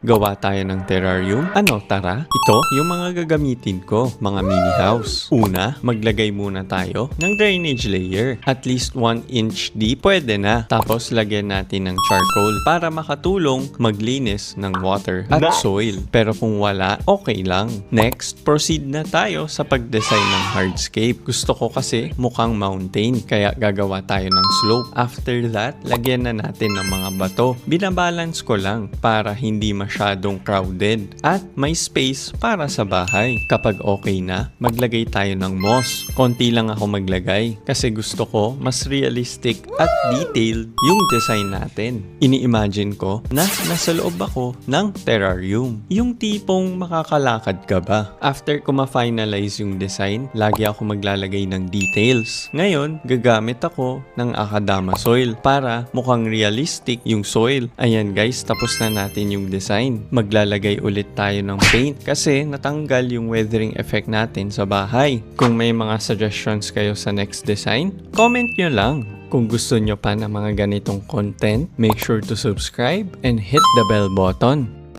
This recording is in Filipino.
Gawa tayo ng terrarium? Ano, tara? Ito, yung mga gagamitin ko, mga mini house. Una, maglagay muna tayo ng drainage layer. At least 1 inch deep, pwede na. Tapos, lagyan natin ng charcoal para makatulong maglinis ng water at soil. Pero kung wala, okay lang. Next, proceed na tayo sa pag-design ng hardscape. Gusto ko kasi mukhang mountain, kaya gagawa tayo ng slope. After that, lagyan na natin ng mga bato. Binabalance ko lang para hindi masyadong crowded at may space para sa bahay. Kapag okay na, maglagay tayo ng moss. Konti lang ako maglagay kasi gusto ko mas realistic at detailed yung design natin. Ini-imagine ko na nasa loob ako ng terrarium. Yung tipong makakalakad ka ba? After ko ma-finalize yung design, lagi ako maglalagay ng details. Ngayon, gagamit ako ng Akadama soil para mukhang realistic yung soil. Ayan guys, tapos na natin yung design. Maglalagay ulit tayo ng paint kasi natanggal yung weathering effect natin sa bahay. Kung may mga suggestions kayo sa next design, comment nyo lang. Kung gusto nyo pa ng mga ganitong content, make sure to subscribe and hit the bell button.